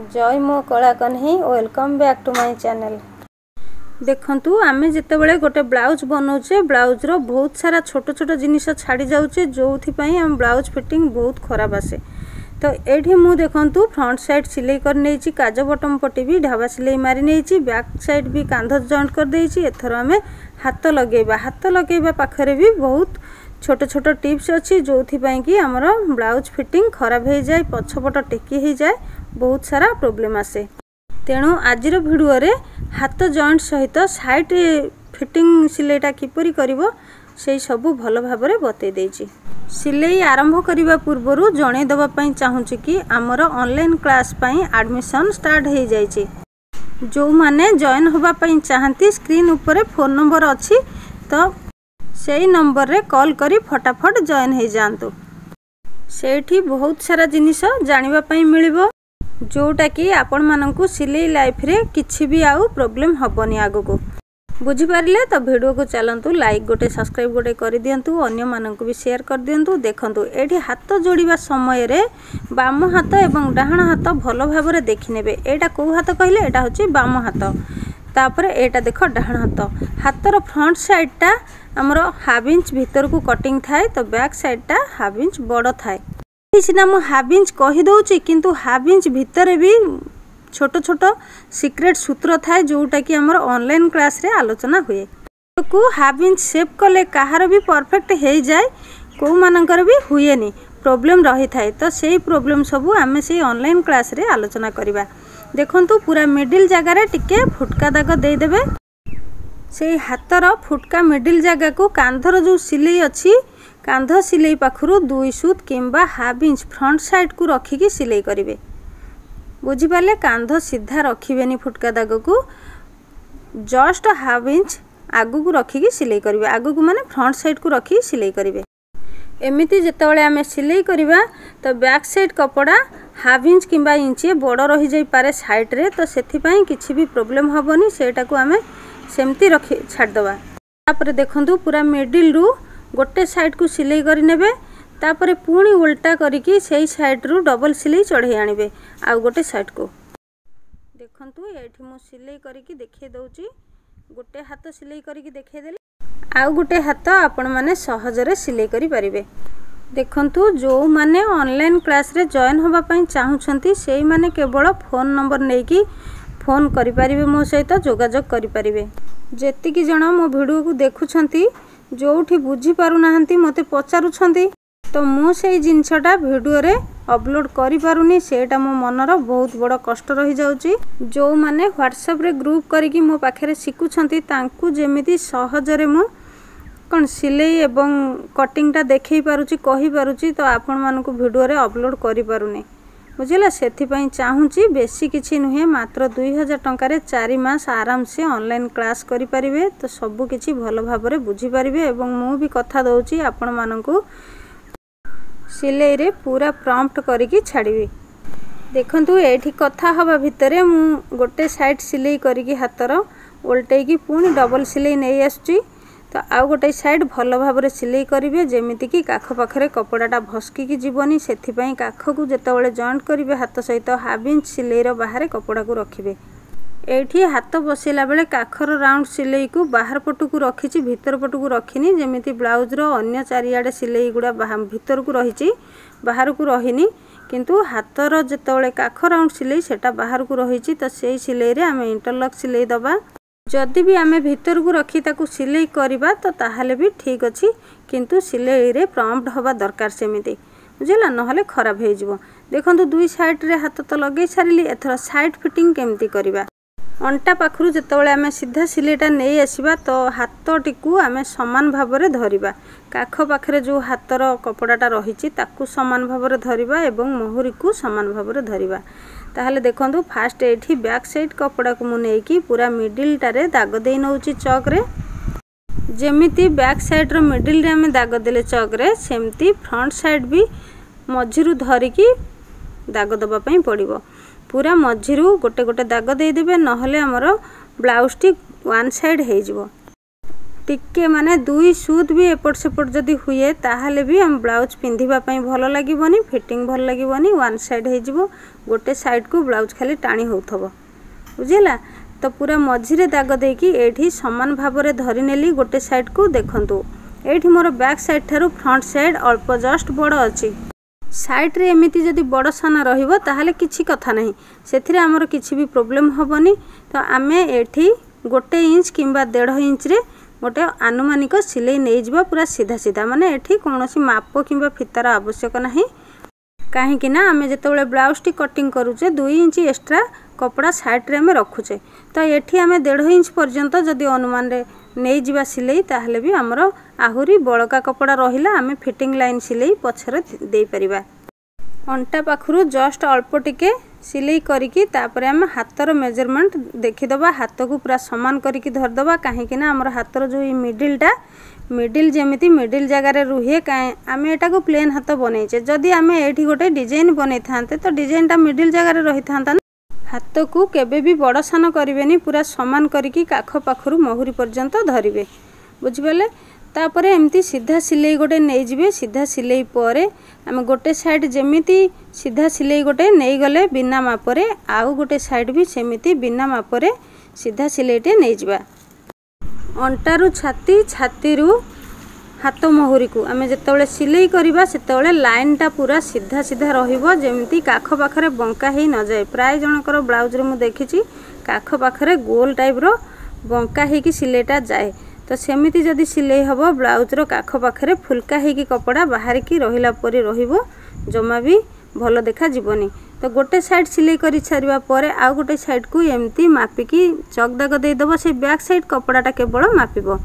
जय मो कला कन्हई welcome back to my channel. देखंतु आमे जेतेबेले गोटे ब्लाउज बनाउचे ब्लाउज रो बहुत सारा छोट छोट जिनिस छाड़ी जाउचे जोथि पई हम ब्लाउज फिटिंग बहुत खराब आसे। तो एठी मु देखंतु फ्रंट साइड सिलाई कर नेछि, काज बटन पट्टी भी ढाबा सिलाई मारी नेछि, बैक साइड भी कांध जॉइंट कर देछि। एथर हमें हाथ लगेबा पाखरे भी बहुत छोट छोट टिप्स अच्छी जोथि पई कि हमर ब्लाउज फिटिंग खराब हो जाए, पछपट टेकी हो जाए, बहुत सारा प्रॉब्लम आसे। तेणु आजिर वीडियो रे हाथ जॉइंट सहित साइड फिटिंग सिलाईटा किपरि करिवो से सब भल भाबरे बतै देछि। सिलाई आरंभ करिबा पूर्वरु जणे दबा पई चाहूछि कि हमर ऑनलाइन क्लास पई एडमिशन स्टार्ट हो जाइछि। जो माने जॉइन होबा पई चाहंती स्क्रीन ऊपर फोन नंबर अछि, तो सेही नंबर रे कॉल करी फटाफट जॉइन हो जांतु। सेठी बहुत सारा जिनिस जानिबा पई मिलिबो जोटा कि आपण माननकु सिलाई लाइफ रे किछि भी आउ प्रॉब्लम हबनी। आगो को बुझी पारिले तो वीडियो को चलंतु, लाइक गोटे सब्सक्राइब गोटे कर दियंतु, अन्य माननकु भी शेयर कर दियंतु। देखंतु एठी हाथ जोड़िबा समय रे बाम हाथ एवं डाहाण हाथ भलो भाबरे देखि नेबे। एटा को हाथ कहले एटा होची बाम हाथ, तापरे एटा देखो डाहाण हाथ। हाथर फ्रंट साइड टा हमरो हाफ इंच भीतर को कटिंग थाए, तो बैक साइड टा हाफ इंच बड़ थाए। सिना मु हाफ इंच कहि दउची, किंतु हाफ इंच भीतर भी छोट छोट सीक्रेट सूत्र थाए जोटा कि हमर ऑनलाइन क्लास रे आलोचना हुए। को हाफ इंच शेप कले काहार भी परफेक्ट हे जाए, को मानकर भी हुएनी, प्रॉब्लम रही थाए। तो सेही प्रॉब्लम सब आमे से ऑनलाइन क्लास रे आलोचना करिबा। देखंतु पूरा मिडिल जगह रे टिके फुटका दाग दे देबे। से हाथर फुटका मिडिल जगह को कांधर जो सिलाई अच्छी, कांध सिलाई पाखरु 2 सूत किंबा हाफ इंच फ्रंट साइड को रखिकी सिलाई करिवे। बुझी पाले, कांध सीधा रखिबेनी फुटका दाग को, जस्ट हाफ इंच आगु को रखिकी सिलाई करिवे। आगु को माने फ्रंट साइड को रखिकी सिलाई करिवे। एमिति जेतेबेले आमे सिलाई करिबा तो बैक साइड कपड़ा हाफ इंच किंबा इंचे बड़ रही जाई पारे साइड रे, तो सेथि पई किछि भी प्रॉब्लम हबनी। सेटा को आमे सेमती रखि छाड़ दबा। तापर देखंतु पूरा मिडिल रु गोटे साइड को सिलाई करि नेबे, तापर पुणी उल्टा करिकी सेही साइड रु डबल सिलाई चढ़े आनिबे आ गोटे साइड को। देखंतु एठी मु सिलाई करिकी देखै दउची, गोटे हाथ सिलाई करिकी देखै देली, आ गोटे हाथ आपण माने सहज रे सिलाई करि परिबे। देखंतु जो माने ऑनलाइन क्लास रे जॉइन होबा पई चाहुछंती सेही माने केवल फोन नंबर नेकी फोन करि परिबे, मो सहित जोगाजोग करि परिबे। जेति कि जण मो वीडियो को देखुछंती जोठी बुझी पारु नाहंती मते पचारुछंती, तो मु सेही जिंसटा वीडियो रे अपलोड करि पारुनी, सेटा मो मनर बहुत बड़ कष्ट रही जाउची। जो माने व्हाट्सएप रे ग्रुप करिकी मो पाखरे सिकुछंती तांकु जेमिति सहज रे मु कोन सिलाई एवं कटिंग टा देखै पारुची कहि पारुची, तो आपण मानकु वीडियो रे अपलोड करि पारुनी। बुझिला, सेथि पई चाहूची बेसी किछि नुहे, मात्र 2000 टंका रे 4 मास आराम से ऑनलाइन क्लास करि परिबे। तो सब किछि भलो भाबरे बुझी परिबे एवं मु भी कथा दउची आपण मानकु सिलाई रे पूरा प्रॉम्प्ट करिकी छाड़ीबी। देखंतु एठी कथा हवा भितरे मु गोटे साइड सिलाई करिकी हाथर उल्टै की पुणी डबल सिलाई नै आसुची। तो आउ गोटे साइड भल भाबरे सिलाई करिवे, जेमिति कि काख पाखरे कपड़ाटा भस्की की जीवनी। सेथि पई काख को जेतेबेले जॉइंट करिवे हाथ सहित हाफ इंच सिलाई रो बाहर कपड़ा को रखिवे। एठी हाथ बसेला बेले काखर राउंड सिलाई को बाहर पटु को रखिची, भीतर पटु को रखिनी। जेमिति ब्लाउज रो अन्य चारियाडे सिलाई गुडा भीतर को रहिची, बाहर को रहिनी, किंतु हाथर जेतेबेले काख राउंड सिलाई सेटा बाहर को रहिची। तो सेही सिलाई रे आमे इंटरलॉक सिलाई दबा। जदि भी आमे भीतर को रखी ताकू सिलाई करिबा तो ताहाले भी ठीक अछि, किंतु सिलाई रे प्रॉम्प्ट होबा दरकार सेमिति, बुझिला, नहले खराब हे जिवो। देखंतु दुई साइड रे हाथ तो लगे सारिली, एथरा साइड फिटिंग केमती करिबा। अंटा पाखरु जेतेबेले आमे सीधा सिलाईटा नै आसीबा तो हाथटी को आमे समान भाबरे धरिबा। काख पाखरे जो हाथर कपड़ाटा रहिची ताकू समान भाबरे धरिबा एवं मोहरी को समान भाबरे धरिबा। ताहले देखंतु फास्ट एठी बैक साइड कपड़ा को मु नेकी पूरा मिडिल टारे दाग देई नउची चौक रे। जेमिति बैक साइड रो मिडिल रे आमे दाग देले चौक रे, सेमती फ्रंट साइड भी मझिरु धरिकी दाग दबा पई पड़िबो। पूरा मझिरु गोटे गोटे दाग देई देबे, नहले हमरो ब्लाउज टी वन साइड हे जिवो। टिके माने दुई सुद भी एपट सेपट जदि हुए ताहले भी हम ब्लाउज पिंधिबा पई भल लागिबनी फिटिंग भल लागिबनी वन साइड हे जिवो गोटे साइड को ब्लाउज खाली टाणी होथबो बुझिला। तो पूरा मझिरे दाग देकी एठी समान भाव में धरी नेली गोटे साइड को देखंतु एठी मोर बैक साइड थारु फ्रंट साइड अल्प जस्ट बड़ अछि साइड रे एमिति जदि बड़ सान रहिबो ताहले किछि कथा नहीं सेथिरे हमर किछि भी प्रॉब्लम हबनी। तो आमे एठी गोटे इंच किंबा 1.5 इंच रे गोटे आनुमानिक सिलाई नहीं जिबा पूरा सीधा सीधा माने एठी कोनोसी माप किंबा फितार आवश्यक नहीं कहीं ना आमे जेतेबेले ब्लाउज टी कटिंग करूचे 2 इंच एक्स्ट्रा कपड़ा साइड रे आमे रखुचे। तो एठी आमे 1.5 इंच पर्यंत जदि अनुमान रे नहीं जिबा सिलाई ताहले भी हमरो आहुरी बळका कपड़ा रहिला आमे फिटिंग लाइन सिलाई पछरे देई परिबा। अंटा पाखरु जस्ट अल्प टिके सिलाई करिकी तापरे हम हाथर मेजरमेंट देखिदबा हाथ को पूरा समान करिकी धरदबा कहीं ना हमर हाथर जो मिडिल जेमिति मिडिल जगह रे रुहे आमे एटा को प्लेन हाथ बनैचे जदि आमे एठी गोटे डिजाइन बनै थांते तो डिजाइनटा मिडिल जगह रे रहि थांता हाथ को केबे भी बड़ सान करिवेनी पूरा समान करिकी काख पाखरु महुरी पर्यंत धरिबे बुझिबेले। तापरे एमती सीधा सिलाई गोटे नहीं जिबे सीधा सिलाई परे आमे गोटे साइड जेमिति सीधा सिलाई गोटे नहीं गले बिना मापरे आउ गोटे साइड भी सेमिति बिना मापरे सीधा सिलाईटे नहीं जिबा। अंटारू छाती छाती रु हाथ महुरी को आमे जेतेबेले सिलाई करिबा सेतेबेले लाइनटा पूरा सीधा सीधा रहिबो जेमिति काख पाखरे बंका हेई न जाए। प्राय जनकर ब्लाउज रे मु देखिछि काख पाखरे गोल टाइप रो बंका हेकी सिलाईटा जाए तो सेमिति जदि सिलाई हबो ब्लाउज रो काख पाखरे फुलका हेकी कपड़ा बाहर की रहिला परी रहिबो जमा भी भलो देखा जीवनी। तो गोटे साइड सिलाई करि छारिबा परे आ गोटे साइड को एमती मापिकी चक दाग देई दबो से बैक साइड कपड़ाटा केवल मापिबो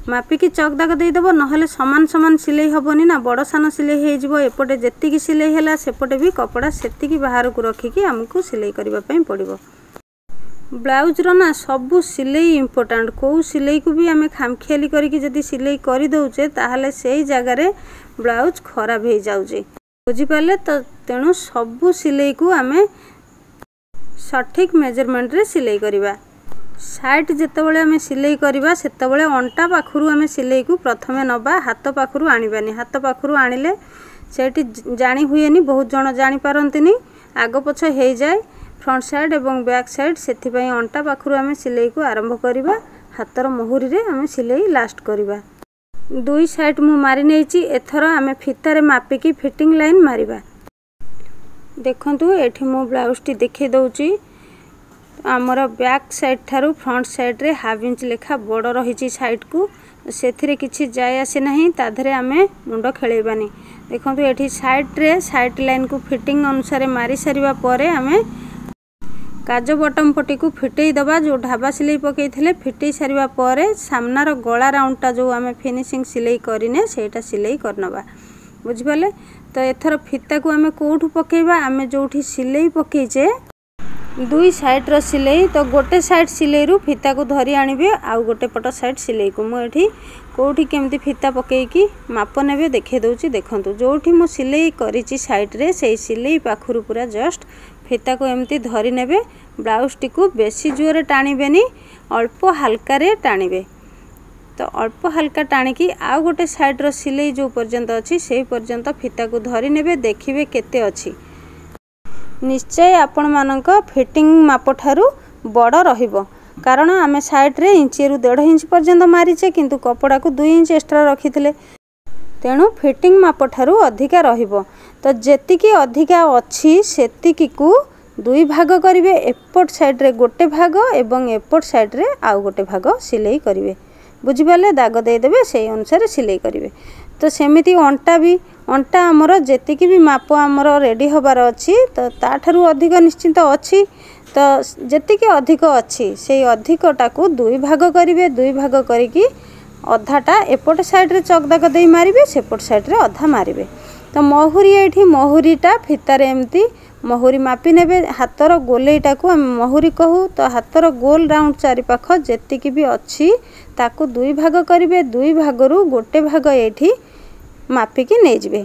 मापिकी चक दाग देई दबो नहले समान समान सिलाई हबोनी ना बड़ सान सिलाई हे जिवो एपटे जेतिकी सिलाई हैला सेपटे भी कपड़ा सेतिकी बाहर को रखिकी हमकु सिलाई करिबा पई पड़िबो। ब्लाउज रो ना सबु सिलाई इम्पोर्टेंट को सिलाई को भी आमे खामखियाली करिकी जदि सिलाई करि दउचे ताहले सेही जगह रे ब्लाउज खराब हे जाउचे बुझी पाले। तो तेणु सबु सिलाई को आमे सठिक मेजरमेंट रे सिलाई करिबा। साइड जेतेबेले आमे सिलाई करिबा सेतेबेले अंटा पाखरु आमे सिलाई को प्रथमे नबा हाथ पाखरु आनिबानी हाथ पाखरु आनिले सेठी जानी हुएनी बहुत जण जानी पारंतिनी आग पछ हे जाए फ्रंट साइड एवं बैक साइड सेथि पई अंटा पाखरु आमे सिलाई को आरंभ करिबा हाथर महुरी रे आमे सिलाई लास्ट करिबा। दुई साइड मु मारि नेछि एथर आमे फितारे मापिकी फिटिंग लाइन मारिबा। देखंतु एठी मु ब्लाउज टी देखै दउची आमर बैक साइड थारु फ्रंट साइड रे हाफ इंच लेखा बड़ रही साइड को सेथिरे किछि जाय आसे नाही ताधरे आमे मुंडो खेलेबानी। देखंतु एठी साइड रे साइड लाइन को फिटिंग अनुसार मारी सारिबा परे आमे काज बटम पट्टी को फिटेई दबा जो ढाबा सिलाई पकई थिले फिटेई सारिबा परे सामनार गला राउंडटा जो आमे फिनिशिंग सिलाई करिने सेटा सिलाई करनबा बुझि पाले। तो एथर फिता को आमे कोठु पकेइबा आमे जोठी सिलाई पकेइचे दुई साइड रो सिलाई तो गोटे साइड सिलाई रु फिता को धरी आनिबे आउ गोटे पट साइड सिलाई को मु एठी कोठी केमती फिता पकेइकी माप नेबे देखे दउची। देखंतु जोठी मु सिलाई करिची साइड रे सेही सिलाई पाखरु पूरा जस्ट फिता को एमती धरी नेबे ब्लाउज टी को बेसी जोरे टाणीबेनी अल्प हल्का रे टाणीबे। तो अल्प हल्का टाणीकी आउ गोटे साइड रो सिलाई जो पर्यंत अछि सेही पर्यंत फिता को धरी नेबे देखिबे केते अछि निश्चय आपण मानक फिटिंग माप ठारू बड़ रहिबो कारण आमे साइड रे इंच रु 1.5 इंच पर्यंत मारिचे किंतु कपड़ा को 2 इंच एक्स्ट्रा रखिथिले तेणु फिटिंग माप ठारू अधिका रहिबो। तो जेतिकी अधिका अछि सेतिकी को दुई भाग करिवे एपट साइड रे गोटे भाग एवं एपट साइड रे आउ गोटे भाग सिलाई करिवे बुझि पाले दाग दे देबे सेही अनुसार सिलाई करिवे। तो सेमिति अंटा आमर जेतिकी भी माप आमर रेडी होबार अछि तो ता ठारू अधिक निश्चित अछि तो जेतिकी अधिक अछि सेही अधिकटा को दुई भाग करिवे दुई भाग करिकी अधाटा एपट साइड रे चक दाग देई मारिबे सेपट साइड रे अधा मारिबे। तो महुरी एठी महुरीटा फितारे एमती महुरी मापी नेबे हाथर गोलेटा को हम महुरी कहू तो हाथर गोल राउंड चारि पाख जेतिकी भी अछि ताकू दुई भाग करिवे दुई भागरु गोटे भाग एठी मापिकी नै जिवे।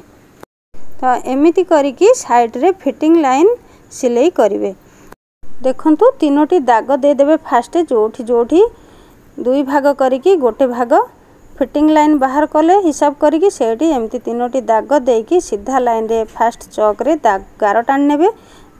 तो एमिति करिकी साइड रे फिटिंग लाइन सिलाई करिवे। देखंतु तीनोटी दाग दे देबे फास्ट जोठी जोठी दुई भाग करिकी गोटे भाग फिटिंग लाइन बाहर कले हिसाब करिकी सेठी एमती तीनोटी दाग देकी सीधा लाइन रे फास्ट चौक रे गार टाणी नेबे।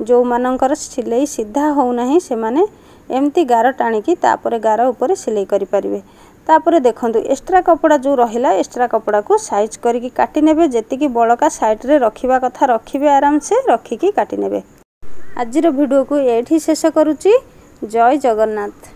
जो मानकर सिलाई सीधा हो नहीं से माने एमती गार टाणिकी तापर गार ऊपर सिलाई करि परिबे। तापर देखंतु एक्स्ट्रा कपड़ा जो रहिला एक्स्ट्रा कपड़ा को साइज करिकी काटी नेबे। जेतिकी बळका साइड रे रखिबा कथा रखिबे आराम से रखिकी काटी नेबे। आजिर वीडियो को एठी शेष करूची। जय जगन्नाथ।